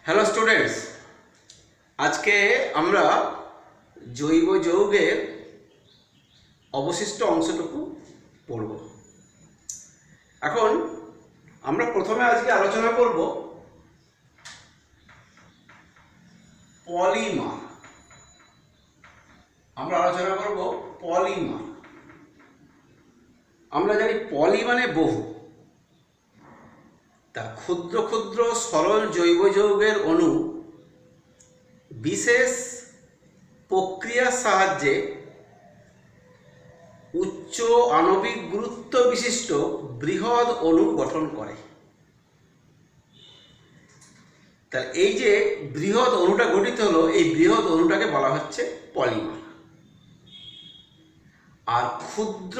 Hello students, আজকে আমরা জৈব যৌগের অবশিষ্ট অংশটুকু পড়ব। এখন আমরা প্রথমে আজকে আলোচনা করব পলিমার। আমরা জানি পলি মানে বহু। তা ক্ষুদ্র ক্ষুদ্র সরল জৈব যৌগের অণু বিশেষ প্রক্রিয়ার সাহায্যে উচ্চ আণবিক গুরুত্ব বিশিষ্ট বৃহৎ অণু গঠন করে। তাহলে এই যে বৃহৎ অণুটা গঠিত হলো, এই বৃহৎ অণুটাকে বলা হচ্ছে পলিমার। আর ক্ষুদ্র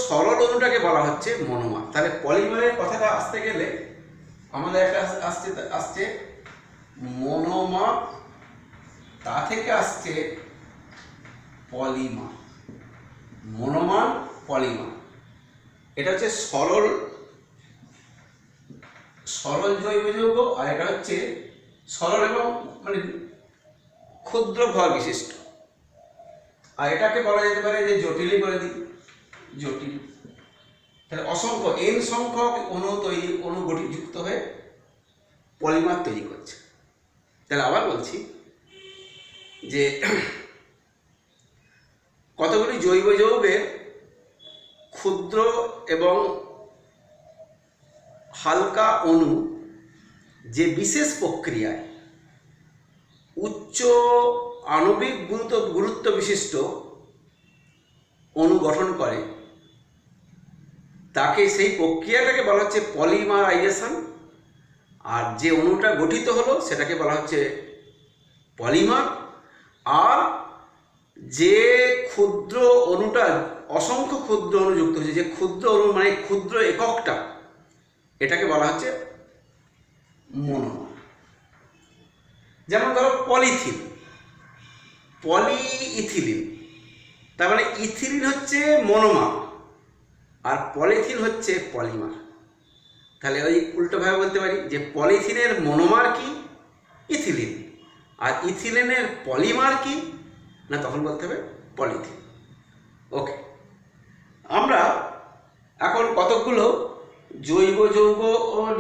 সরল অণুটাকে বলা হচ্ছে মনোমার। তাহলে পলিমারের কথাটা আসতে গেলে আমাদের একটা আসছে মনোমার, তা থেকে আসছে পলিমার। মনোমার, পলিমার, এটা হচ্ছে সরল জৈব যৌগ, আর এটা হচ্ছে সরল এবং মানে ক্ষুদ্র ভর বিশিষ্ট। আর এটাকে বলা যেতে পারে যে জটিলই বলে দিই, জটিল। তাহলে অসংখ্য এন সংখ্যক অণু যুক্ত হয়ে পলিমার তৈরি করছে। তাহলে আবার বলছি যে কতগুলি জৈব যৌগের ক্ষুদ্র এবং হালকা অণু যে বিশেষ প্রক্রিয়ায় উচ্চ আণবিক গুরুত্ব বিশিষ্ট অণু গঠন করে, তাকে সেই প্রক্রিয়াটাকে বলা হচ্ছে পলিমারাইজেশন। আর যে অণুটা গঠিত হলো সেটাকে বলা হচ্ছে পলিমার। আর যে ক্ষুদ্র অণুটা অসংখ্য ক্ষুদ্র অণু যুক্ত হচ্ছে, যে ক্ষুদ্র অণু মানে ক্ষুদ্র এককটা, এটাকে বলা হচ্ছে মনোমার। যেমন ধরো পলিথিন, পলিইথিলিন। তার মানে ইথিলিন হচ্ছে মনোমার আর পলিথিন হচ্ছে পলিমার। তাহলে ওই উল্টোভাবে বলতে পারি যে পলিথিনের মনোমার কি? ইথিলিন। আর ইথিলিনের পলিমার কি না, তখন বলতে হবে পলিথিন। ওকে, আমরা এখন কতগুলো জৈব যৌগ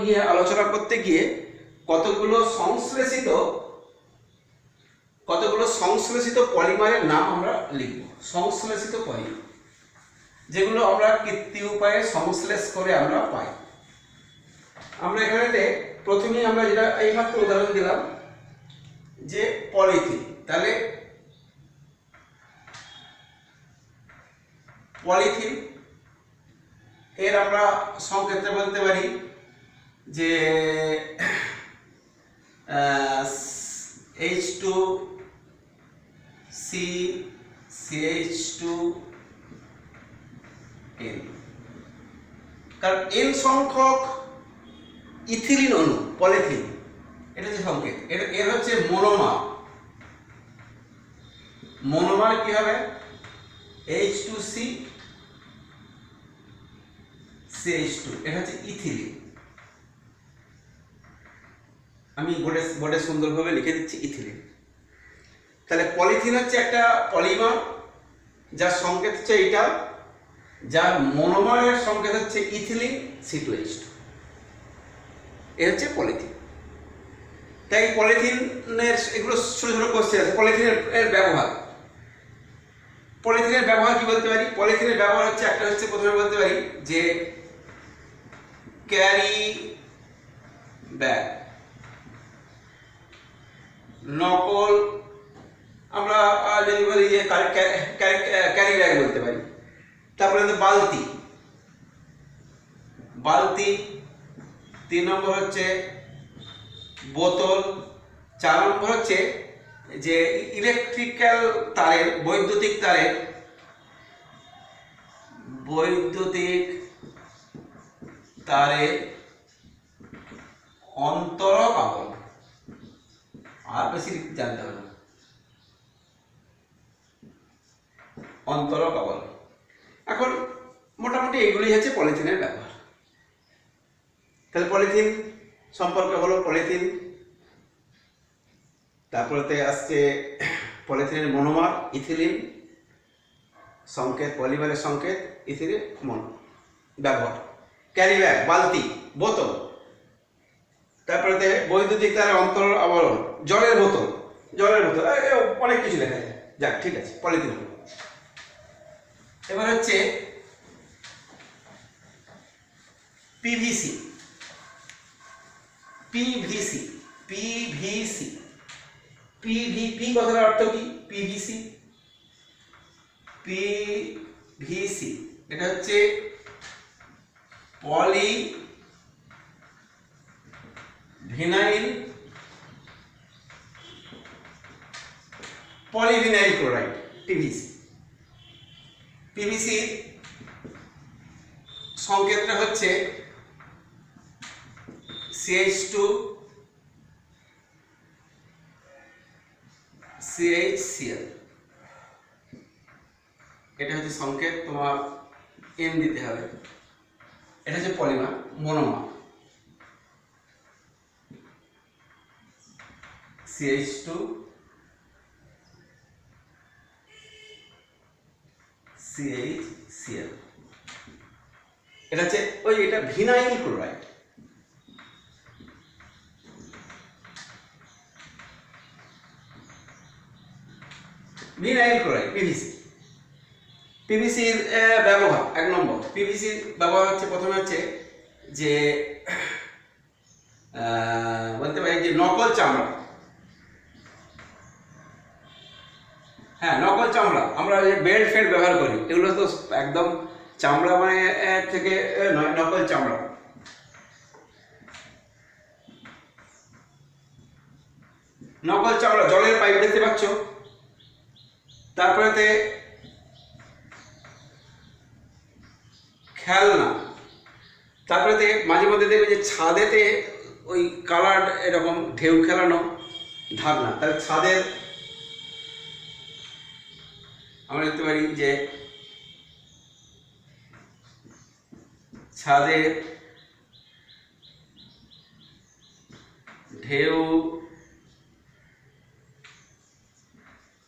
নিয়ে আলোচনা করতে গিয়ে কতগুলো সংশ্লেষিত পলিমারের নাম আমরা লিখব। সংশ্লেষিত পলিমার, যেগুলো আমরা কৃত্রিম উপায়ে সংশ্লেষ করে আমরা পাই। আমরা এখানে প্রথমেই আমরা যেটা এইমাত্র উদাহরণ দিলাম যে পলিথিন। তাহলে পলিথিন এর আমরা সংক্ষেপে বলতে পারি যে H2CH2N। কারণ N সংখ্যক ইথিলিন অণু পলিথিন, এটা হচ্ছে সংকেত। এর হচ্ছে মনোমার। মনোমার কি হবে? H2CH2, এটা হচ্ছে ইথিলিন। আমি বোর্ডে সুন্দরভাবে লিখে দিচ্ছি ইথিলিন। তাহলে পলিথিন হচ্ছে একটা পলিমার, যার সংকেত হচ্ছে এটা, যার মনোমারের সংকেত হচ্ছে ইথিলিন C2H2। এ হচ্ছে পলিথিন। তাই পলিথিনের এগুলো ছোট ছোট কোশ্চেন আছে। পলিথিনের ব্যবহার কি বলতে পারি? পলিথিনের ব্যবহার হচ্ছে একটা হচ্ছে, প্রথমে বলতে পারি যে ক্যারি ব্যাগ, নকল। আমরা যদি বলি যে ক্যারি ব্যাগ বলতে পারি। তারপরে বালতি। 3 নম্বর হচ্ছে বোতল। 4 নম্বর হচ্ছে যে বৈদ্যুতিক তারের অন্তরক আবরণ। আর বেশি জানতে হবে না, অন্তরক আবরণ। এখন মোটামুটি এগুলোই হচ্ছে পলিথিনের ব্যবহার। তাহলে পলিথিন সম্পর্কে হলো, পলিথিন তারপরেতে আসছে পলিথিনের মনোমার ইথিলিন, সংকেত পলিমারের সংকেত, ইথিলিন মনো ব্যবহার। ক্যারিব্যাগ, বালতি, বোতল, তারপরেতে বৈদ্যুতিক তারের অন্তর আবরণ, জলের বোতল, অনেক কিছু লেখা যায়। যাক, ঠিক আছে, পলিথিন হলো। এবার হচ্ছে পিভিসি। পিভিসি পিভিসি পিভি কথার অর্থ কি? পিভিসি পিভিসি এটা হচ্ছে পলিভিনাইল ক্লোরাইড, পিভিসি। পিভিসির সংকেতটা হচ্ছে CH2 CHCl। এটা হচ্ছে সংকেত, তোমার N দিতে হবে। এটা হচ্ছে পলিমার, মনোমার, CH2 CHCl। এটা হচ্ছে এটা vinyl chloride. Vinyl chloride, PVC. পিভিসির ব্যবহার 1 নম্বর। পিভিসির ব্যবহার হচ্ছে, প্রথমে হচ্ছে যে বলতে পারি যে নকল চামড়া। হ্যাঁ, নকল চামড়া, আমরা যে বেল্ট ফেল্ট ব্যবহার করি, এগুলো তো একদম চামড়া মানে থেকে নয়, নকল চামড়া। নকল চামড়া, জলের পাইপ দেখতে পাচ্ছ। তারপরেতে খেলনা, তারপরেতে মাঝে মধ্যে দেখবে যে ছাদেতে ওই কালার এরকম ঢেউ খেলানো ঢাকনা। তাহলে ছাদের আমরা দেখতে পারি যে ছাদের ঢেউ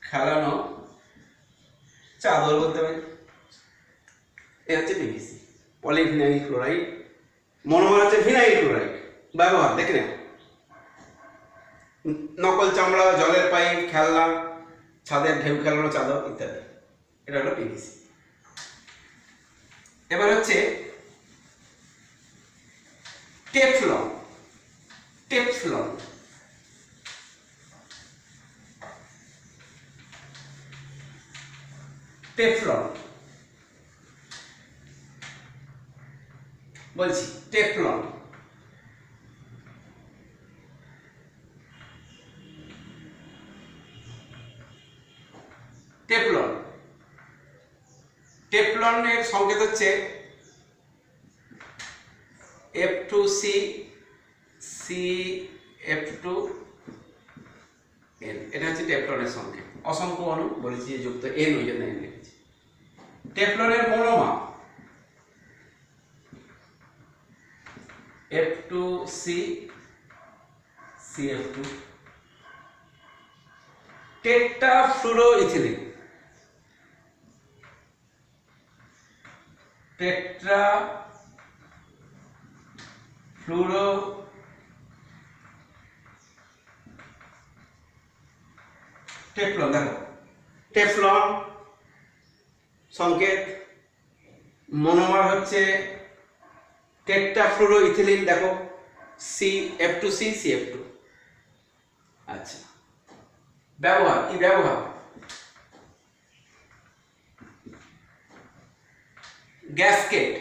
খেলানো চাদর বলতে পারি। এ হচ্ছে পিভিসি, পলিভিনাইল ক্লোরাইড। মনোমার হচ্ছে ভিনাইল ক্লোরাইড। ব্যবহার দেখে নেব, নকল চামড়া, জলের পাইপ, খেলনা, ছাদের ঢেউ খেলানো চাদর ইত্যাদি। এটা হলো পিভিসি। এবার হচ্ছে টেফলন। টেফলন টেফলন বলছি, টেফলন। টেফলন টেফলনের সংকেত হচ্ছে F2C CF2N। এটা হচ্ছে টেফলনের সংকেত। অসংখ্য অণু বলেছি যে যুক্ত N, ওই জন্য N লিখেছি। টেফলনের monomer F2C CF2। Tetrafluoroethylene, tetrafluoro Teflon. দেখো, টেফলন সংকেত, মনোমার হচ্ছে টেট্রাফ্লুরোইথিলিন। দেখো, F2C CF2। আচ্ছা, ব্যবহার কি? ব্যবহার গ্যাসকেট।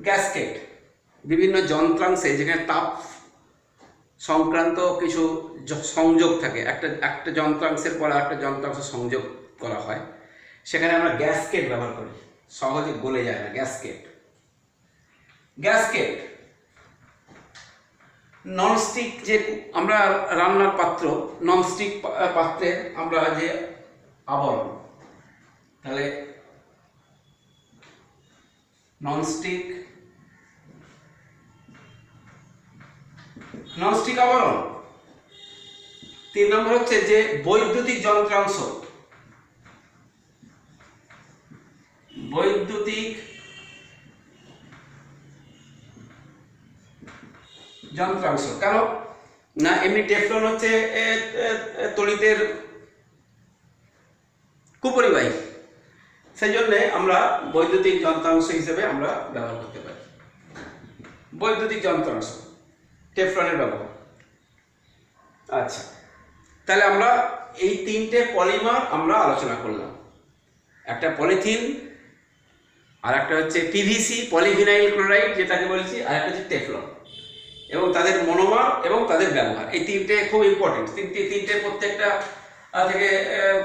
গ্যাসকেট বিভিন্ন যন্ত্রাংশে যেখানে তাপ সংক্রান্ত কিছু সংযোগ থাকে, একটা যন্ত্রাংশের পর একটা যন্ত্রাংশ সংযোগ করা হয়, সেখানে আমরা গ্যাসকেট ব্যবহার করি। সহজে গলে যায় না গ্যাসকেট। গ্যাসকেট ননস্টিক, যে আমরা রান্নার পাত্র, ননস্টিক পাত্রে আমরা যে আবরণ, তাহলে ননস্টিক ননস্টিক আবরণ। 3 নম্বর হচ্ছে যে বৈদ্যুতিক যন্ত্রাংশ, বৈদ্যুতিক যন্ত্রাংশ। কেন না, এমনি টেফলন হচ্ছে তড়িতের কুপরিবাহী, সেই জন্য আমরা বৈদ্যুতিক যন্ত্রাংশ হিসেবে আমরা ব্যবহার করতে পারি। বৈদ্যুতিক যন্ত্রাংশ টেফলনের ব্যবহার। আচ্ছা, তাহলে আমরা এই 3টে পলিমার আমরা আলোচনা করলাম। একটা পলিথিন, আর একটা হচ্ছে পিভিসি পলিভিনাইল ক্লোরাইড যেটাকে বলছি, আর একটা হচ্ছে টেফলন, এবং তাদের মনোমার এবং তাদের ব্যবহার। এই 3টে খুব ইম্পর্টেন্ট। তিনটে প্রত্যেকটা থেকে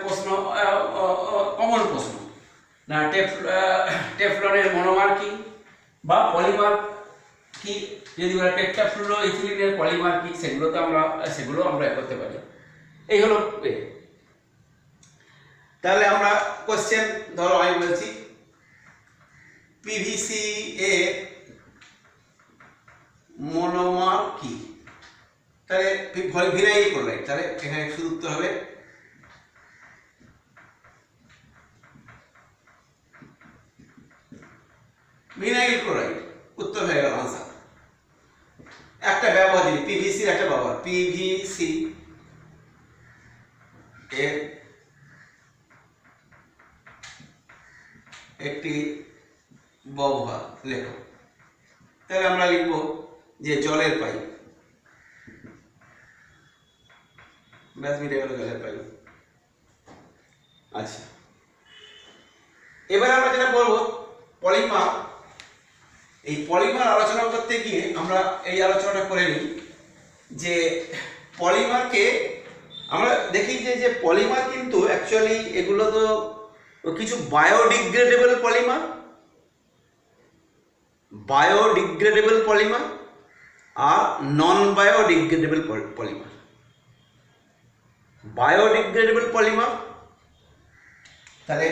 প্রশ্ন, কমন প্রশ্ন না, টেফলনের মনোমার কি বা পলিমার কি, যদি বলে টেট্রাফ্লুরো ইথিলিনের পলিমার কি, সেগুলো আমরা করতে পারি। এই হলো। তাহলে আমরা কোশ্চেন, ধরো আমি বলছি পিভিসি এর মনোমার কি, তাহলে ভিনাইল ক্লোরাইড, তাহলে এখানে শুধু উত্তর হবে ভিনাইল ক্লোরাইড। উত্তর হয়ে গেল আনসার। একটা ব্যবহার দিই, পিভিসির একটা ব্যবহার, পিভিসি এর একটি ব্যবহার লেখো। তাহলে আমরা লিখব যে জলের পাইপ, ব্যাস মিটে গেল জলের পাইপ। আচ্ছা, এবার আমরা যেটা বলবো পলিমার। এই পলিমার আলোচনা করতে গিয়ে আমরা এই আলোচনাটা করে নিই যে পলিমারকে আমরা দেখি যে পলিমার কিন্তু অ্যাকচুয়ালি এগুলো তো কিছু বায়োডিগ্রেডেবল পলিমার, বায়োডিগ্রেডেবল পলিমার আর non biodegradable polymer. Biodegradable polymer, তাহলে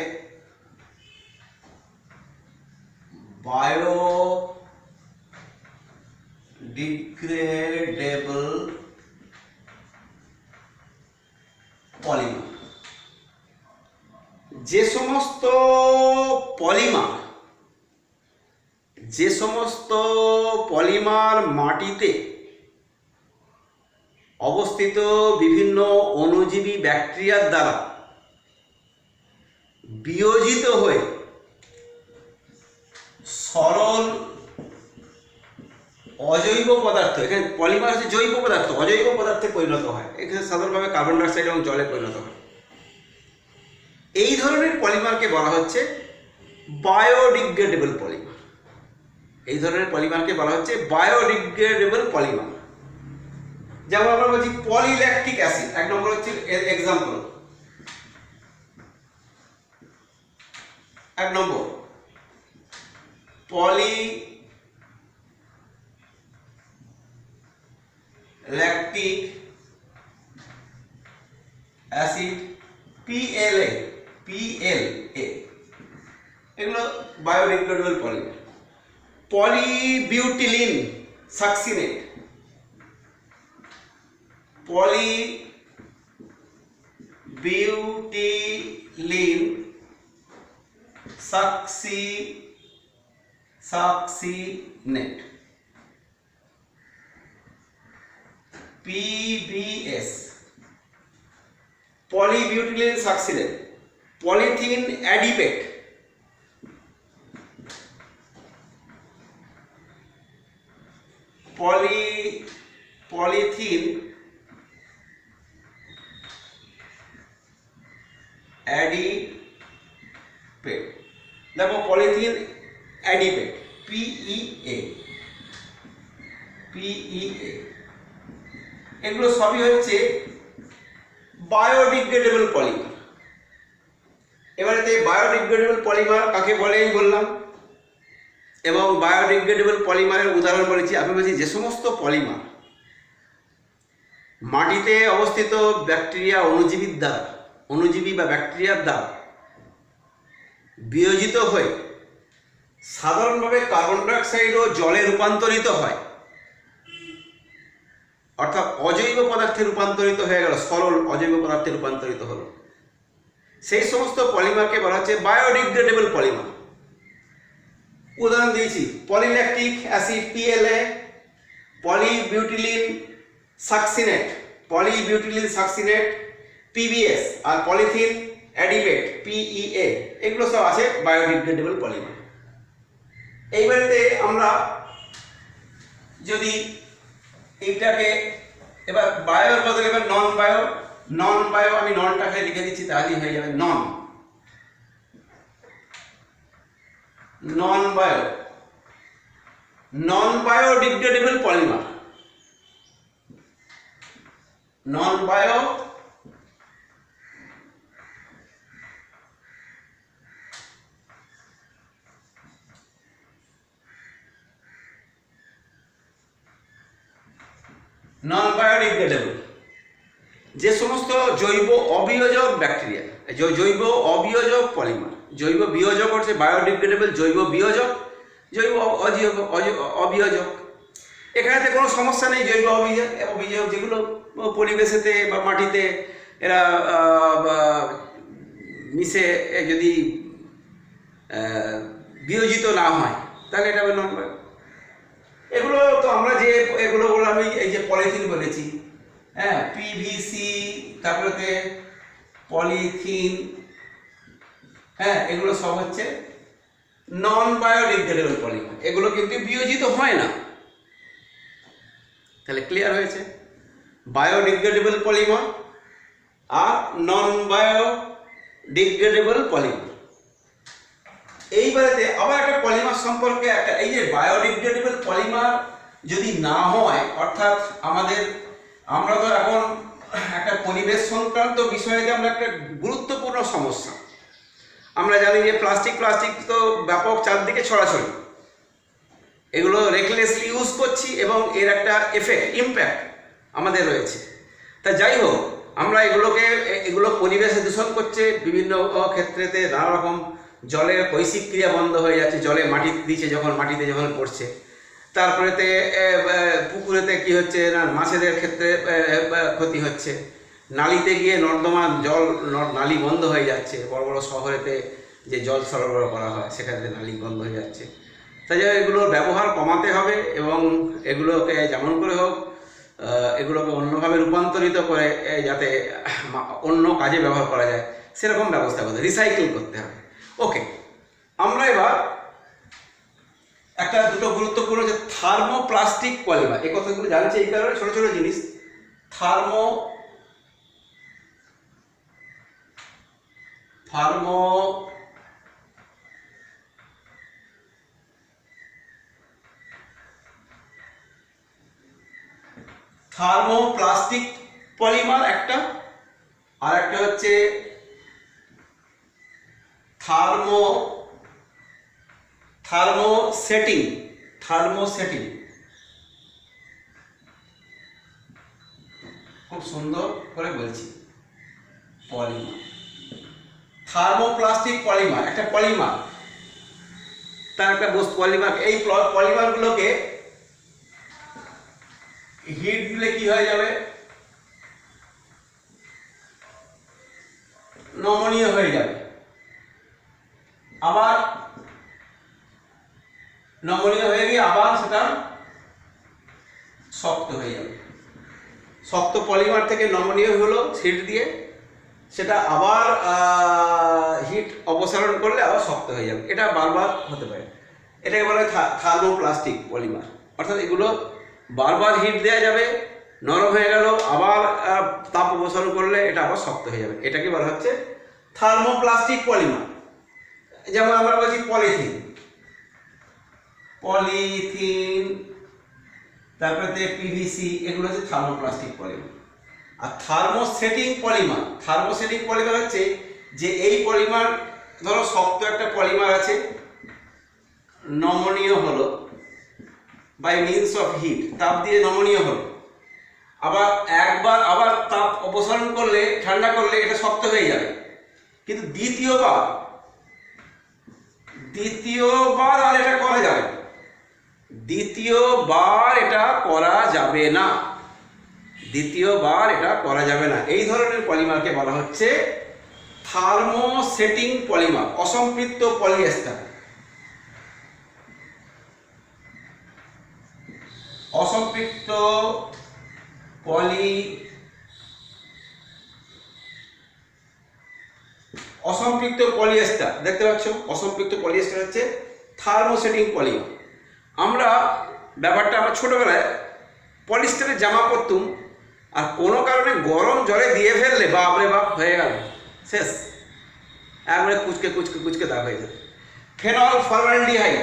বায়োডিগ্রেডেবল পলিমার, যে সমস্ত পলিমার মাটিতে অবস্থিত বিভিন্ন অণুজীবী ব্যাকটেরিয়ার দ্বারা বিয়োজিত হয়ে সরল অজৈব পদার্থ, এখানে পলিমার হচ্ছে জৈব পদার্থ, অজৈব পদার্থে পরিণত হয়। এখানে সাধারণভাবে কার্বন ডাইঅক্সাইড এবং জলে পরিণত হয়। এই ধরনের পলিমারকে বলা হচ্ছে বায়োডিগ্রেডেবল পলিমার। এই ধরনের পলিমারকে বলা হচ্ছে বায়োডিগ্রেডেবল পলিমার। যেমন আমরা বলছি পলিল্যাকটিক অ্যাসিড, 1 নম্বর হচ্ছে এক্সাম্পল। 1 নম্বর পলিল্যাকটিক অ্যাসিড, PLA, এগুলো biodegradable polymer. Polybutylene succinate, polybutylene succinate, PBS, polybutylene succinate. Polythene adipate, polythene adipate, দেখো পলিথিন অ্যাডিপেট, PEA, এগুলো সবই হচ্ছে বায়োডিগ্রেডেবল পলিমার। এবারে বায়োডিগ্রেডেবল পলিমার কাকে বলে বললাম, এবং বায়োডিগ্রেডেবল পলিমারের উদাহরণ বলেছি। আমি বলছি যে সমস্ত পলিমার মাটিতে অবস্থিত ব্যাকটেরিয়া অণুজীবী বা ব্যাকটেরিয়ার দ্বারা বিয়োজিত হয়ে সাধারণভাবে কার্বন ডাইঅক্সাইড ও জলে রূপান্তরিত হয়, অজৈব পদার্থে রূপান্তরিত হয়ে গেল, সরল অজৈব পদার্থে রূপান্তরিত হলো, সেই সমস্ত পলিমারকে বলা হচ্ছে বায়োডিগ্রেডেবল পলিমার। উদাহরণ দিয়েছি, polylactic acid PLA, polybutylene succinate, PBS, আর পলিথিন অ্যাডিবেট PEA, এগুলো সব আছে বায়োডিগ্রেডেবল পলিমার। এইবারেতে আমরা যদি এইটাকে এবার বায়োর বদলে এবার নন বায়ো আমি ননটাকে লিখে দিচ্ছি, তাহলেই হয়ে যাবে নন বায়োডিগ্রেডেবল পলিমার। নন বায়ো বায়োডিগ্রেডেবল যে সমস্ত জৈব অবিয়োজক ব্যাকটেরিয়া, জৈব অবিয়োজক পলিমার। জৈব বিয়োজক হচ্ছে বায়োডিগ্রেডেবল, জৈব বিয়োজক, জৈব অবিয়োজক। এখানেতে কোনো সমস্যা নেই। জৈব অবিয়োজক যেগুলো পরিবেশেতে বা মাটিতে এরা মিশে যদি বিয়োজিত না হয় তাহলে এটা হবে নন বায়ো। এগুলো তো আমরা যে এগুলো আমি এই যে পলিথিন বলেছি, হ্যাঁ, PVC, তারপরে পলিথিন, হ্যাঁ, এগুলো সব হচ্ছে নন বায়োডিগ্রেডেবল পলিমার। এগুলো কিন্তু বিয়োজিত হয় না। তাহলে ক্লিয়ার হয়েছে, বায়োডিগ্রেডেবল পলিমার আর নন বায়োডিগ্রেডেবল পলিমার। এইবারেতে আবার একটা পলিমার সম্পর্কে একটা, এই যে বায়োডিগ্রেডেবল পলিমার যদি না হয়, অর্থাৎ আমরা তো এখন একটা পরিবেশ সংক্রান্ত বিষয়ে আমরা একটা গুরুত্বপূর্ণ সমস্যা। আমরা জানি যে প্লাস্টিক তো ব্যাপক চারদিকে ছড়াছড়ি, এগুলো রেকলেসলি ইউজ করছি এবং এর একটা ইম্প্যাক্ট আমাদের রয়েছে। তা যাই হোক, আমরা এগুলো পরিবেশে দূষণ করছে বিভিন্ন ক্ষেত্রেতে, নানা রকম জলের কৈশিক ক্রিয়া বন্ধ হয়ে যাচ্ছে, জলে মাটিতে যখন পড়ছে, তারপরেতে পুকুরেতে কি হচ্ছে না, মাছেদের ক্ষেত্রে ক্ষতি হচ্ছে, নালিতে গিয়ে নর্দমা নালি বন্ধ হয়ে যাচ্ছে, বড় বড় শহরেতে যে জল সরবরাহ করা হয় সেখানে নালি বন্ধ হয়ে যাচ্ছে। তাই জন্য এগুলোর ব্যবহার কমাতে হবে এবং এগুলোকে যেমন করে হোক এগুলোকে অন্যভাবে রূপান্তরিত করে যাতে অন্য কাজে ব্যবহার করা যায় সেরকম ব্যবস্থা করতে, রিসাইকেল করতে হবে। ওকে, আমরা এবার দুটো গুরুত্বপূর্ণ যে থার্মোপ্লাস্টিক পলিমার, এই কথাগুলো জানছে এই কারণে, ছোট ছোট জিনিস। থার্মোপ্লাস্টিক পলিমার একটা, আর একটা হচ্ছে থার্মোসেটিং খুব সুন্দর করে বলছি, পলিমার। থার্মোপ্লাস্টিক পলিমার একটা পলিমার, তার একটা বস্তু পলিমার। এই পলিমারগুলোকে হিট দিলে কি হয়ে যাবে, নমনীয় হয়ে যাবে, আবার নমনীয় হয়ে গিয়ে আবার সেটা শক্ত হয়ে যাবে। শক্ত পলিমার থেকে নমনীয় হলো হিট দিয়ে, সেটা আবার হিট অপসারণ করলে আবার শক্ত হয়ে যাবে। এটা বারবার হতে পারে, এটাকে বলা হয় থার্মোপ্লাস্টিক পলিমার। অর্থাৎ এগুলো বারবার হিট দেওয়া যাবে, নরম হয়ে গেল, আবার তাপ অপসারণ করলে এটা আবার শক্ত হয়ে যাবে। এটাকে বলা হচ্ছে থার্মোপ্লাস্টিক পলিমার। যেমন আমরা বলছি পলিথিন, তারপরে PVC, এগুলো হচ্ছে থার্মোপ্লাস্টিক পলিমার। আর থার্মোসেটিং পলিমার হচ্ছে যে এই পলিমার, ধরো শক্ত একটা পলিমার আছে, নমনীয় হলো বাই মিনস অফ হিট, তাপ দিয়ে নমনীয় হলো, আবার তাপ অপসারণ করলে, ঠান্ডা করলে এটা শক্ত হয়ে যাবে। কিন্তু দ্বিতীয়বার আর এটা করা যাবে না। দ্বিতীয়বার এটা করা যাবে না। এই ধরনের পলিমারকে বলা হচ্ছে থার্মোসেটিং পলিমার, অসম্পৃক্ত পলিয়েস্টার। অসম্পৃক্ত পলিয়েস্টার দেখতে পাচ্ছ, অসম্পৃক্ত পলিয়েস্টার হচ্ছে থার্মোসেটিং পলিমার। আমরা ছোটবেলায় পলিস্টারের জামা পরতুম, আর কোনো কারণে গরম জলে দিয়ে ফেললে বাপরে বাপ হয়ে গেল, শেষ, একবারে কুচকে কুচকে কুচকে দাগ হয়ে যায়। ফেনল ফর্মালডিহাইড,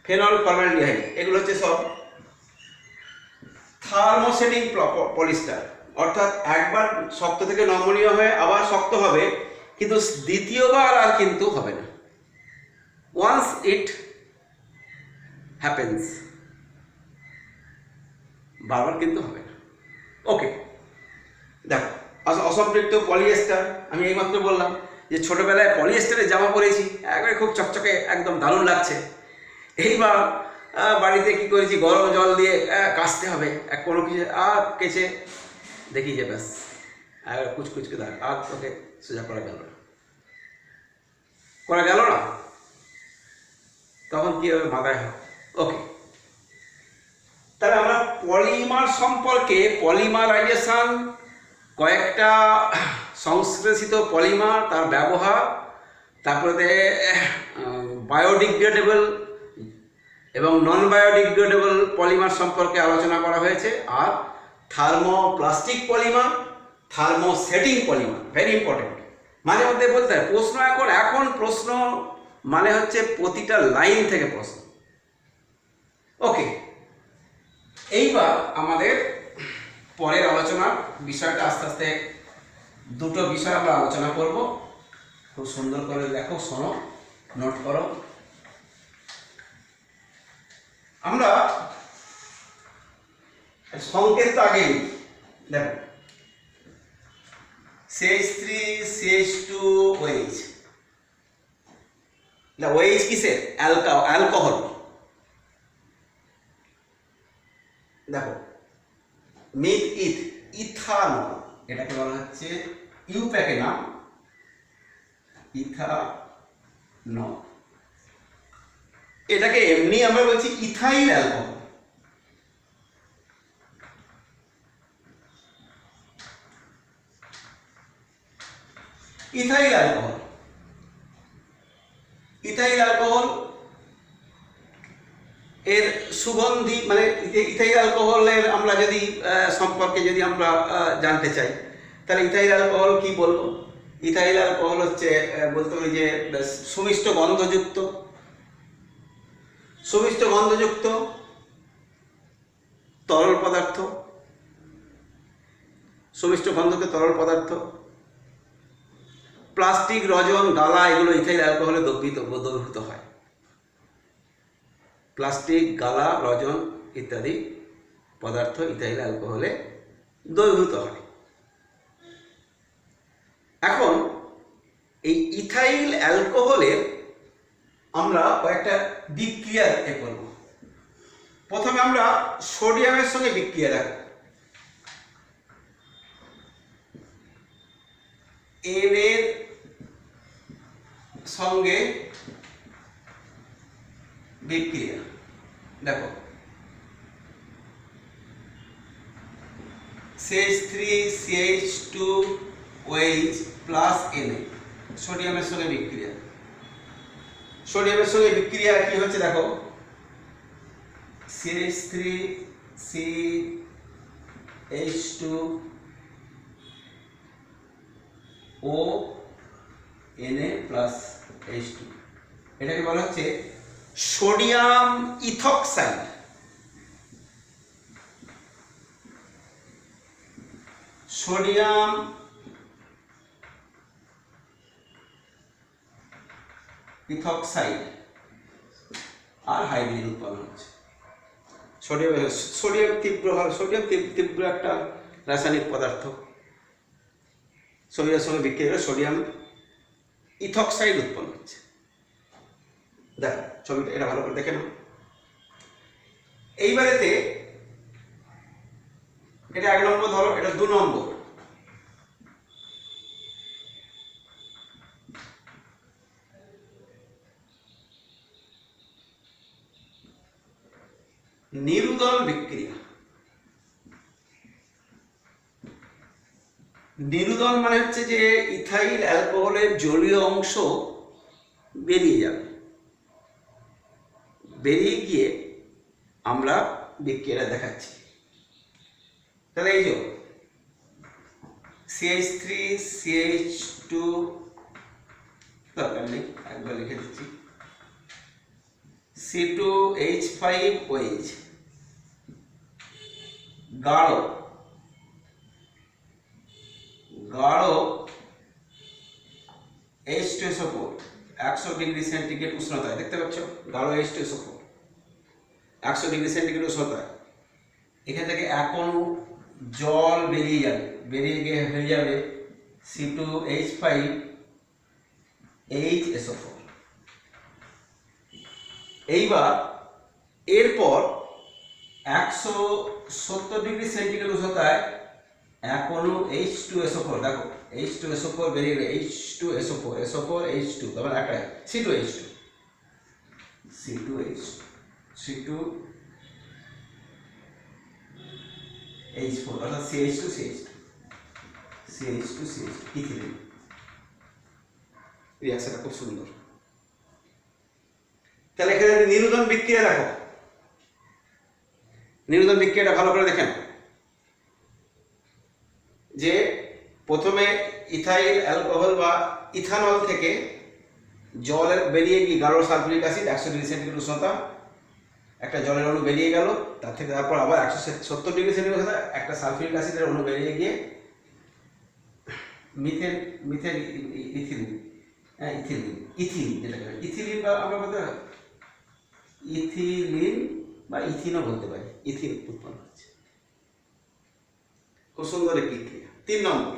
ফেনল ফর্মালডিহাইড এগুলো হচ্ছে সব থার্মোসেটিং পলিস্টার, অর্থাৎ একবার শক্ত থেকে নমনীয় হয়ে আবার শক্ত হবে, কিন্তু দ্বিতীয়বার আর কিন্তু হবে না। ওয়ান্স ইট হ্যাপেন্স, বারবার কিন্তু হবে না। ওকে, দেখো অসম্পৃক্ত পলিয়েস্টার, আমি এইমাত্র বললাম যে ছোটবেলায় পলিয়েস্টারের জামা পরেছি, একবারে খুব চকচকে একদম দারুণ লাগছে। এইবার বাড়িতে কি করেছি, গরম জল দিয়ে কাচতে হবে, কোনো কিছু কেচে দেখি যে ব্যাস একবার কুচকুচকে দাগ, আর তোকে সোজা করা গেল না, তখন কি হবে, মাথায় হবে। ওকে, তাহলে আমরা পলিমার সম্পর্কে, পলিমারাইজেশন, কয়েকটা সংশ্লেষিত পলিমার, তার ব্যবহার, তারপরে বায়োডিগ্রেডেবল এবং নন বায়োডিগ্রেডেবল পলিমার সম্পর্কে আলোচনা করা হয়েছে, আর thermoplastic polymer, thermosetting polymer, very important. মাঝে মধ্যে বলতে হয় প্রশ্ন, এখন প্রশ্ন মানে হচ্ছে প্রতিটা লাইন থেকে প্রশ্ন। ওকে, এইবার আমাদের পরের আলোচনার বিষয়টা আস্তে আস্তে দুটো বিষয় আমরা আলোচনা করব। খুব সুন্দর করে দেখো, শোনো, নোট করো। আমরা সংকেত তো আগে দেখো, CH3 CH2 OH, OH কিসের, অ্যালকোহল। দেখো মিথ ইথানল, এটাকে বলা হচ্ছে ইউপ্যাকে নাম, ইথানল। এটাকে এমনি আমরা বলছি ইথাইল অ্যালকোহল। ইথাইল অ্যালকোহল এর সুগন্ধি, মানে ইথাইল অ্যালকোহলের আমরা যদি সম্পর্কে যদি আমরা জানতে চাই, তাহলে ইথাইল অ্যালকোহল কি বলবো? ইথাইল অ্যালকোহল হচ্ছে বলতে পারি যে সুমিষ্ট গন্ধযুক্ত তরল পদার্থ, সুমিষ্ট গন্ধকে তরল পদার্থ, প্লাস্টিক, রজন, গালা, এগুলো ইথাইল অ্যালকোহলে দ্রবীভূত হয়। প্লাস্টিক, গালা, রজন ইত্যাদি পদার্থ ইথাইল অ্যালকোহলে দ্রবীভূত হয়। এখন এই ইথাইল অ্যালকোহলের আমরা কয়েকটা বিক্রিয়া করব। প্রথমে আমরা সোডিয়ামের সঙ্গে বিক্রিয়া দেখব। এন এর সঙ্গে বিক্রিয়া দেখো, CH3 CH2 OH plus Na, সোডিয়ামের সঙ্গে বিক্রিয়া। সোডিয়ামের সঙ্গে বিক্রিয়া কি হচ্ছে দেখো, CH3 CH2 O Na plus H2, এটাকে বলা হচ্ছে সোডিয়াম ইথক্সাইড। সোডিয়াম ইথক্সাইড আর হাইড্রোজেন উৎপন্ন হচ্ছে। সোডিয়াম তীব্র একটা রাসায়নিক পদার্থ। সোডিয়ামের সঙ্গে বিক্রিয়া করে সোডিয়াম ইথক্সাইড উৎপন্ন হচ্ছে। দেখো ছবিটা, এটা ভালো করে দেখে নাও। এইবারেতে এটা 1 নম্বর ধরো, এটা 2 নম্বর। নিরুদন বিক্রিয়া। নিরুদন মানে হচ্ছে যে ইথাইল অ্যালকোহলের জলীয় অংশ বেরিয়ে যাবে, বেরিয়ে গিয়ে আমরা বিক্রিয়াটা দেখাচ্ছি। তাহলে এই যে CH3 CH2, দরকার নেই একবার লিখে দিচ্ছি, C2H5OH, গাঢ় H2SO4 100 ডিগ্রি সেন্টিগ্রেড উষ্ণতায়, দেখতে পাচ্ছ গাঢ় H2SO4 100 ডিগ্রি সেন্টিগ্রেড উষ্ণতায়। এখান থেকে এক অণু জল বেরিয়ে যাবে, বেরিয়ে গিয়ে হয়ে যাবে C2H5HSO4। এইবার এরপর 170 ডিগ্রি সেন্টিগ্রেড উষ্ণতায় এক অণু H2SO4, দেখো H2SO4 বেরিয়ে গেলে H2SO4 SO4 H2, তারপর একটা C2H2 H4, অর্থাৎ CH2 ইথিলিন। রিঅ্যাকশনটা খুব সুন্দর। তাহলে এখানে নিরুদন বিক্রিয়া দেখো, নিরুদন বিক্রিয়াটা ভালো করে দেখেন যে প্রথমে ইথাইল অ্যালকোহল বা ইথানল থেকে জলের বেরিয়ে গিয়ে গাঢ় সালফিউরিক অ্যাসিড 100 ডিগ্রি সেন্টিগ্রেড উষ্ণতা, একটা জলের অণু বেরিয়ে গেল, তার থেকে তারপর আবার 170 ডিগ্রি সেন্টিগ্রেড উষ্ণতা একটা সালফিউরিক অ্যাসিডের অণু বেরিয়ে গিয়ে ইথিলিন যেটাকে ইথিলিন বা আমরা বলতে ইথিলিন বা ইথিনও বলতে পারি, ইথিন উৎপন্ন হচ্ছে। খুব সুন্দর একটি বিক্রিয়া। 3 নম্বর,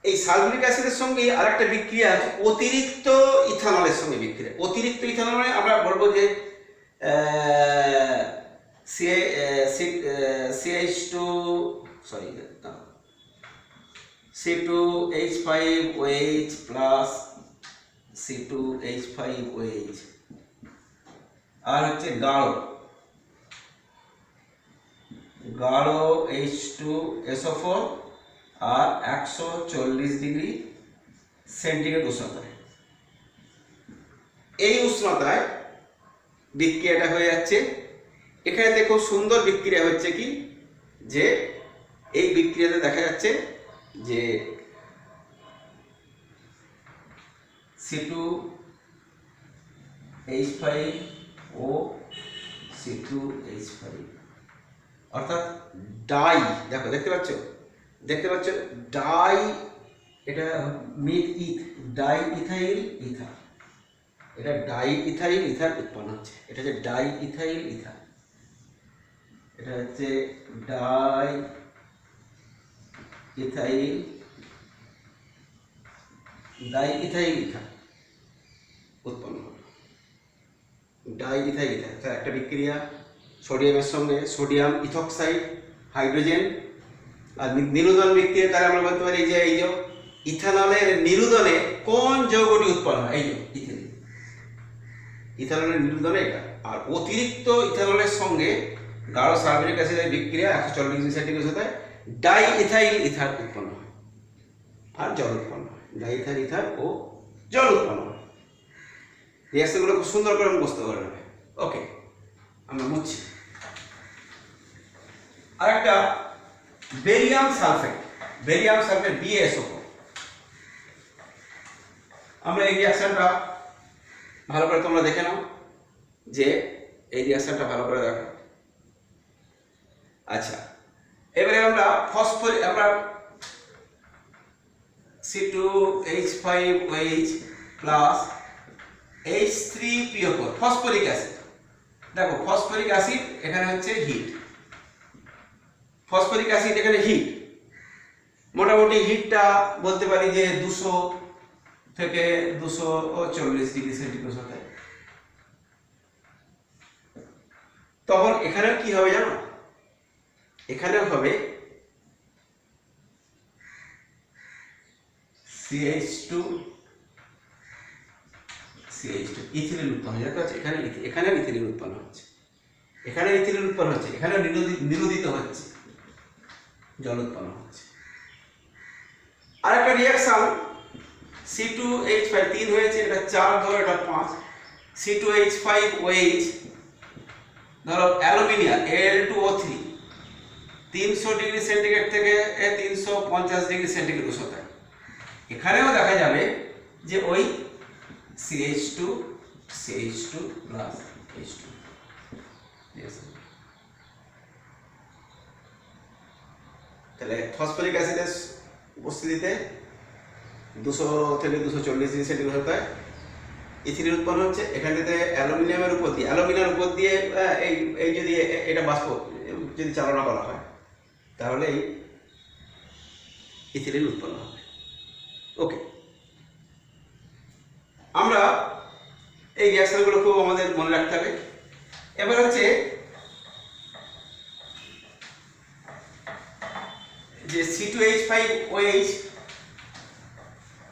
এই সালফিউরিক অ্যাসিডের সঙ্গে আরেকটা বিক্রিয়া আছে অতিরিক্ত ইথানলের সঙ্গে বিক্রিয়া। অতিরিক্ত ইথানল মানে আমরা বলবো যে C2H5OH প্লাস C2H5OH, আর হচ্ছে গাঢ় H2SO4 আর 140 ডিগ্রি সেন্টিগ্রেড উষ্ণতায়। এই উষ্ণতায় বিক্রিয়াটা হয়ে যাচ্ছে। এখানে খুব সুন্দর বিক্রিয়া হচ্ছে কি, যে এই বিক্রিয়াতে দেখা যাচ্ছে যে C2H5O C2H5, অর্থাৎ ডাই, দেখো দেখতে পাচ্ছ ডাই, এটা ডাই ইথাইল ইথার, এটা ডাই ইথাইল ইথার উৎপন্ন হচ্ছে। এটা হচ্ছে ডাই ইথাইল ইথার, এটা হচ্ছে ডাই ইথাইল ইথার উৎপন্ন হবে। ডাই ইথাইল ইথার একটা বিক্রিয়া, সোডিয়ামের সঙ্গে সোডিয়াম ইথক্সাইড হাইড্রোজেন। আর নিরুদন বিক্রিয়া তাহলে আমরা বলতে পারি যে এই যে ইথানলের নিরুদনে কোন যৌগটি উৎপন্ন হয়, এই যে ইথিলিন। ইথানলের নিরুদনে এটা। আর অতিরিক্ত ইথানলের সঙ্গে গাঢ় সালফিউরিক অ্যাসিডের বিক্রিয়া 140 degree centigrade উষ্ণতায় die ethyl ether উৎপন্ন হয় আর জল উৎপন্ন হয়। ডাই ইথাইল ইথার ও জল উৎপন্ন হয়। রিঅ্যাকশনগুলো খুব সুন্দর করে মুখস্থ করে নেবে। ওকে, আমরা বুঝছি। আরেকটা বেরিয়াম সালফেট BaSO4। আমরা এই রিঅ্যাকশনটা ভালো করে তোমরা দেখে নাও, যে এই রিঅ্যাকশনটা ভালো করে দেখো। আচ্ছা, এবারে আমরা C2H5OH plus H3PO4 phosphoric acid. দেখো ফসফরিক অ্যাসিড এখানে হচ্ছে হিট, ফসফরিক অ্যাসিড এখানে হিট, মোটামুটি হিটটা বলতে পারি যে 200 থেকে 240 ডিগ্রি সেন্টিগ্রেড হতে। তখন এখানেও কি হবে জানো, এখানেও হবে CH2 ইথিলিন উৎপন্ন হচ্ছে। এখানে ইথিলিন উৎপন্ন হচ্ছে, এখানে ইথিলিন উৎপন্ন হচ্ছে, এখানে নিরোদিত হচ্ছে, জল উৎপন্ন হচ্ছে। আর একটা রিয়াকশন C2H5 3 হয়েছে, এটা 4 ধরো এটা 5, C2H5OH ধরো অ্যালুমিনিয়াম Al2O3 300 ডিগ্রি সেন্টিগ্রেড থেকে 350 ডিগ্রি সেন্টিগ্রেড উষ্ণতায়। এখানেও দেখা যাবে যে ওই CH2 plus H2। তাহলে ফসফরিক অ্যাসিডের উপস্থিতিতে 200 থেকে 240 ডিগ্রি সেন্টিগ্রেড হতে ইথিলিন উৎপন্ন হচ্ছে। এখান থেকে অ্যালুমিনিয়ামের উপর দিয়ে এই যদি এটা বাষ্প যদি চালনা করা হয় তাহলে এই ইথিলিন উৎপন্ন হবে। ওকে, আমরা এই রিঅ্যাকশনগুলো খুব আমাদের মনে রাখতে হবে। এবার হচ্ছে যে C2H5OH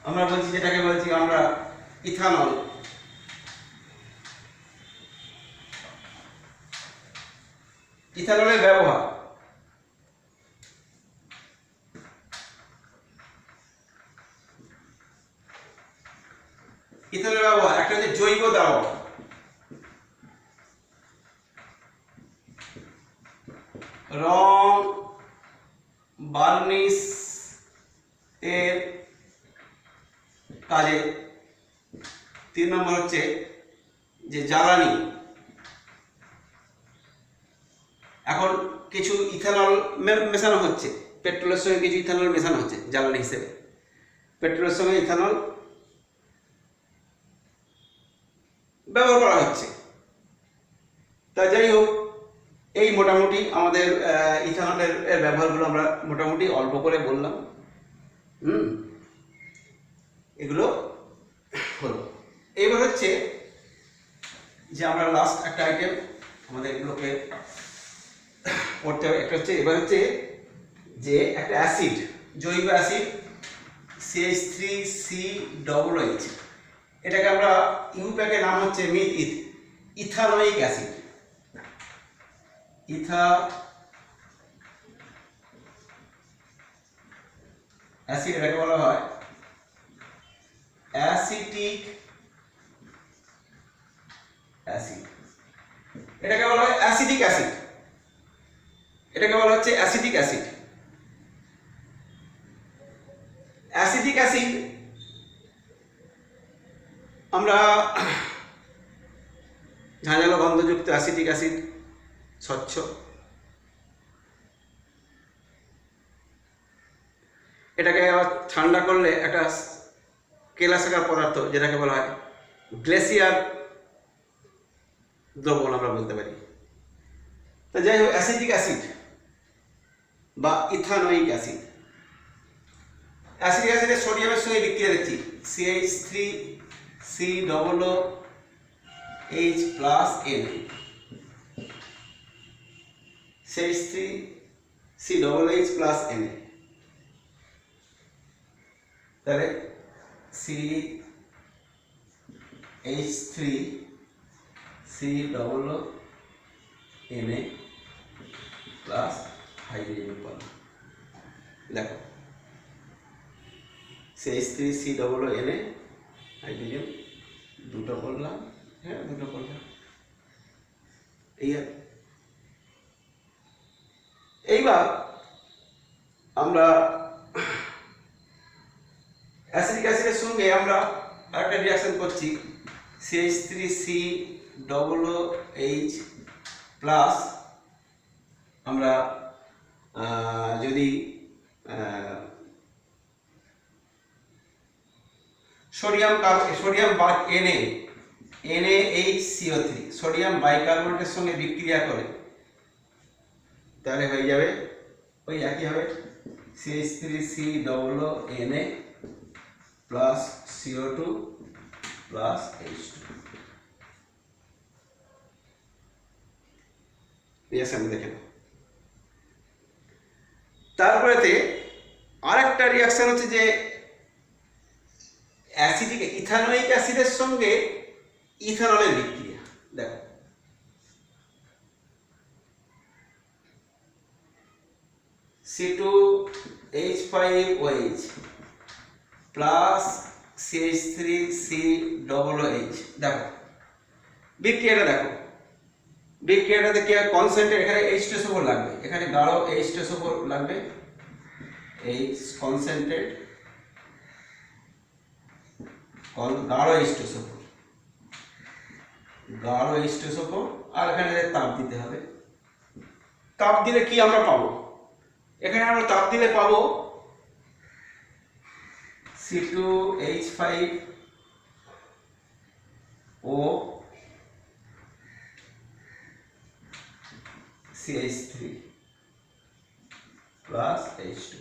আমরা বলছি, যেটাকে বলছি আমরা ইথানল। ইথানলের ব্যবহার একটা হচ্ছে জৈব দ্রাবক, রং বার্নিশ এর কাজে। 3 নম্বর হচ্ছে যে জ্বালানি। এখন কিছু ইথানল মেশানো হচ্ছে, পেট্রোলের সঙ্গে কিছু ইথানল মেশানো হচ্ছে জ্বালানি হিসেবে, পেট্রোলের সঙ্গে ইথানল ব্যবহার করা হচ্ছে। তা যাই হোক, এই মোটামুটি আমাদের ইথানলের ব্যবহারগুলো আমরা মোটামুটি অল্প করে বললাম। এগুলো হলো। এবার হচ্ছে যে আমরা লাস্ট একটা আইটেম আমাদের এগুলোকে পড়তে হবে। একটা হচ্ছে এবার হচ্ছে যে একটা অ্যাসিড, জৈব অ্যাসিড CH3COOH, এটাকে আমরা ইউপ্যাকের নাম হচ্ছে ইথানোয়িক অ্যাসিড। অ্যাসিড এটাকে বলা হয় অ্যাসিটিক অ্যাসিড। এটাকে বলা হয় অ্যাসিটিক অ্যাসিড, এটাকে বলা হচ্ছে অ্যাসিটিক অ্যাসিড। অ্যাসিটিক অ্যাসিড আমরা ঝাঁঝালো গন্ধযুক্ত অ্যাসিটিক অ্যাসিড, স্বচ্ছ। এটাকে আবার ঠান্ডা করলে একটা কেলাসাকার পদার্থ, যেটাকে বলা হয় গ্লেসিয়ার দ্রবণ আমরা বলতে পারি। তো যাই হোক, অ্যাসিটিক অ্যাসিড বা ইথানোয়িক অ্যাসিড। অ্যাসিটিক অ্যাসিডের সোডিয়ামের সঙ্গে বিক্রিয়া দেখছি, CH3COOH plus Na, CH3COOH plus Na। তাহলে CH3COOH প্লাস হাইড্রোজেন উৎপন্ন। দেখো CH3COOH হাইড্রোজেন দুটো করলাম, হ্যাঁ দুটো করলাম। এইবার আমরা অ্যাসিটিক অ্যাসিডের সঙ্গে আমরা আরেকটা রিঅ্যাকশন করছি, CH3COOH প্লাস আমরা যদি সোডিয়াম NaHCO3 সোডিয়াম বাইকার্বনেটের সঙ্গে বিক্রিয়া করে, তাহলে হয়ে যাবে ওই একই হবে CH3COO Na plus CO2 plus H2 reaction দেখে নাও। তারপরেতে আরেকটা রিয়াকশন হচ্ছে যে অ্যাসিডিক ইথানোয়িক অ্যাসিডের সঙ্গে ইথানলের বিক্রিয়া। দেখো C2H5OH প্লাস CH3COOH। দেখো বিক্রিয়াটা দেখো, বিক্রিয়াটাতে কি হয়, কনসেন্ট্রেট এখানে H2SO4 লাগবে, এখানে গাঢ় H2SO4 লাগবে, H কনসেন্ট্রেট গাঢ় H2SO4, গাঢ় H2SO4, আর এখানে তাপ দিতে হবে। তাপ দিলে কি আমরা পাবো, এখানে আমরা তাপ দিলে পাবো C2H5O CH3 plus H2,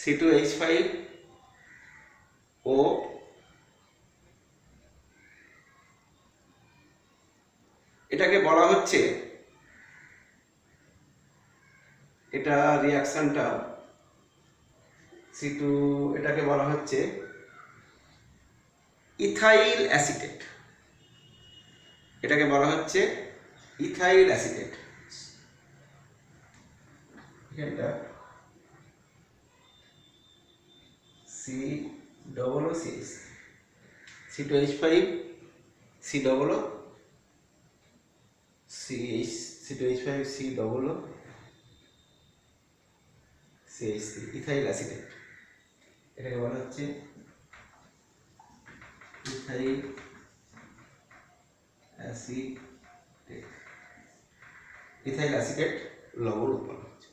C2H5O এটাকে বলা হচ্ছে, এটা রিয়াকশনটা C2 এটাকে বলা হচ্ছে ইথাইল অ্যাসিটেট, এটাকে বলা হচ্ছে ইথাইল অ্যাসিটেট। এটা COOCH, C2H5COO CH3 ethyl acetate, এটাকে বলা হচ্ছে ইথাইল অ্যাসিটেট, ইথাইল অ্যাসিটেট লবণ উৎপন্ন হচ্ছে।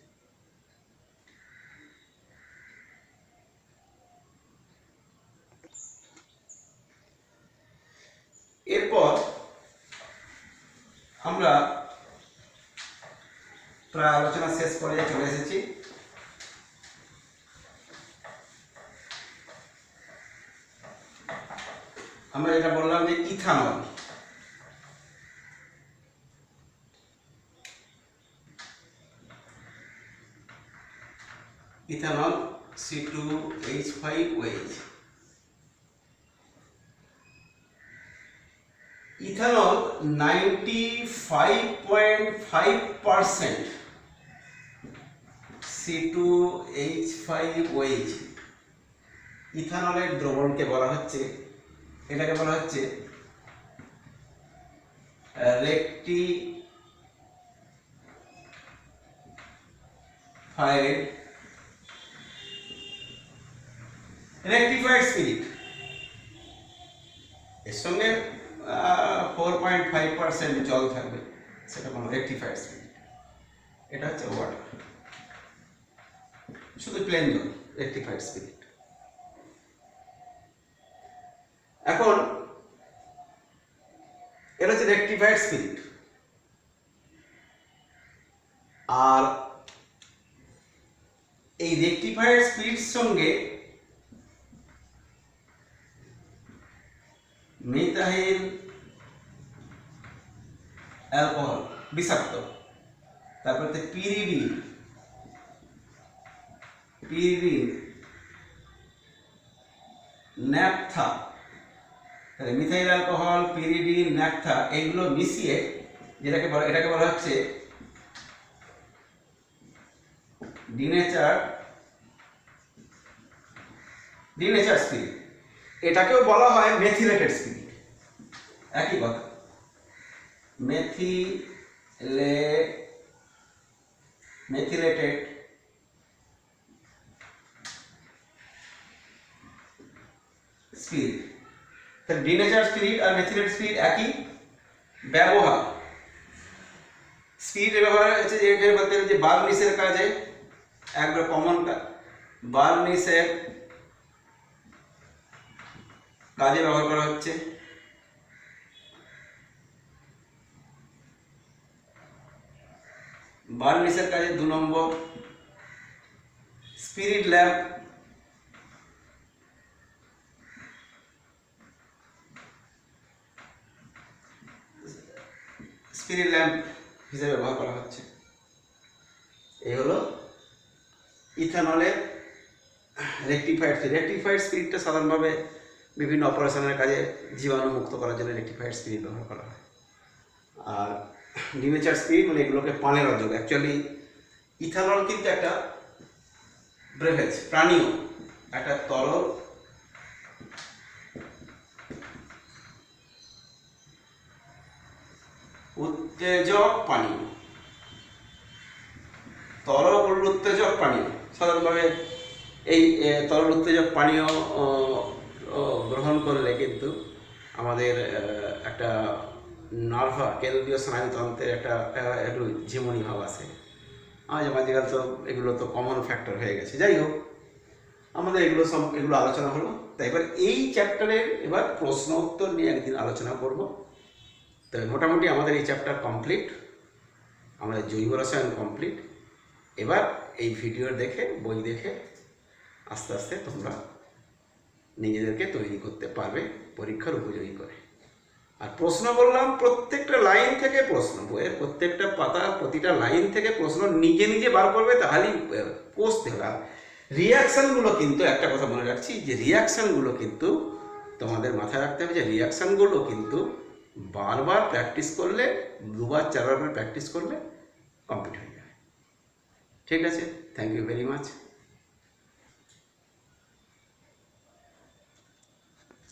এরপর আমরা প্রায় আলোচনা শেষ পর্যায়ে চলে এসেছি। আমরা যেটা বললাম যে ethanol, ethanol C2H5OH, ethanol 95.5% C2H5OH ইথানলের দ্রবণকে বলা হচ্ছে, এটাকে বলা হচ্ছে রেকটিফাইড স্পিরিট। এর সঙ্গে 4.5% জল থাকবে, সেটা কোনো রেকটিফাইড স্পিরিট। এটা হচ্ছে ওয়াটার, শুধু প্লেন জল, রেকটিফাইড স্পিরিট। এখন এটা হচ্ছে রেকটিফাইড স্পিরিট, আর এই রেকটিফাইড স্পিরিট সঙ্গে মিথাইল অ্যালকোহল বিষাক্ত, তারপরে পিরিডিন, ন্যাপথা, তাহলে মিথাইল অ্যালকোহল, পিরিডিন, ন্যাপথা এগুলো মিশিয়ে এটাকে বলা হচ্ছে ডিনেচার স্পিরিট। এটাকেও বলা হয় মেথিলেটেড স্পিরিট, একই কথা। মেথিলেটেড স্পিরিট, তাহলে ডিনেচার স্পিরিট আর মেথিলেটেড স্পিরিট একই ব্যবহার। স্পিরিটের ব্যবহার হচ্ছে যে বার্নিশের কাজে, একবার কমন বার্নিশের কাজে ব্যবহার করা হচ্ছে। বার্নিশের কাজে 2 নম্বর স্পিরিট ল্যাম্প, স্পিরিট ল্যাম্প হিসেবে ব্যবহার করা হচ্ছে। এই হলো ইথানলের রেকটিফাইড স্পিরিটটা সাধারণভাবে বিভিন্ন অপারেশনের কাজে জীবাণু মুক্ত করার জন্য রেকটিফাইড স্পিরিট ব্যবহার করা হয়। আর ডিনেচার স্পিরিট মানে এগুলোকে পানের অযোগ। অ্যাকচুয়ালি ইথানল কিন্তু একটা ব্রেভেজ, প্রাণীয় একটা তরল উত্তেজক পানীয়, তরল উত্তেজক পানীয়। সাধারণভাবে এই তরল উত্তেজক পানীয় গ্রহণ করলে কিন্তু আমাদের একটা নার্ভা কেন্দ্রীয় স্নায়ুতন্ত্রের একটা একটু ঝিমুনি ভাব আসে। আজকাল তো এগুলো তো কমন ফ্যাক্টর হয়ে গেছে। যাই হোক, আমাদের এগুলো আলোচনা হলো। তাই এবার এই চ্যাপ্টারের এবার প্রশ্ন উত্তর নিয়ে একদিন আলোচনা করব। তো মোটামুটি আমাদের এই চ্যাপ্টার কমপ্লিট, আমাদের জৈব রসায়ন কমপ্লিট। এবার এই ভিডিও দেখে, বই দেখে আস্তে আস্তে তোমরা নিজেদেরকে তৈরি করতে পারবে পরীক্ষার উপযোগী করে। আর প্রশ্ন বললাম, প্রত্যেকটা লাইন থেকে প্রশ্ন, বইয়ের প্রত্যেকটা পাতা প্রতিটা লাইন থেকে প্রশ্ন নিজে নিজে বার করবে, তাহলেই কষতে হবে। আর রিয়াকশানগুলো কিন্তু একটা কথা মনে রাখছি, যে রিয়াকশানগুলো কিন্তু তোমাদের মাথায় রাখতে হবে, যে রিয়াকশানগুলো কিন্তু বারবার প্র্যাকটিস করলে, 2বার 4বার প্র্যাকটিস করলে কমপ্লিট হয়ে যাবে। ঠিক আছে, থ্যাংক ইউ ভেরি মাচ।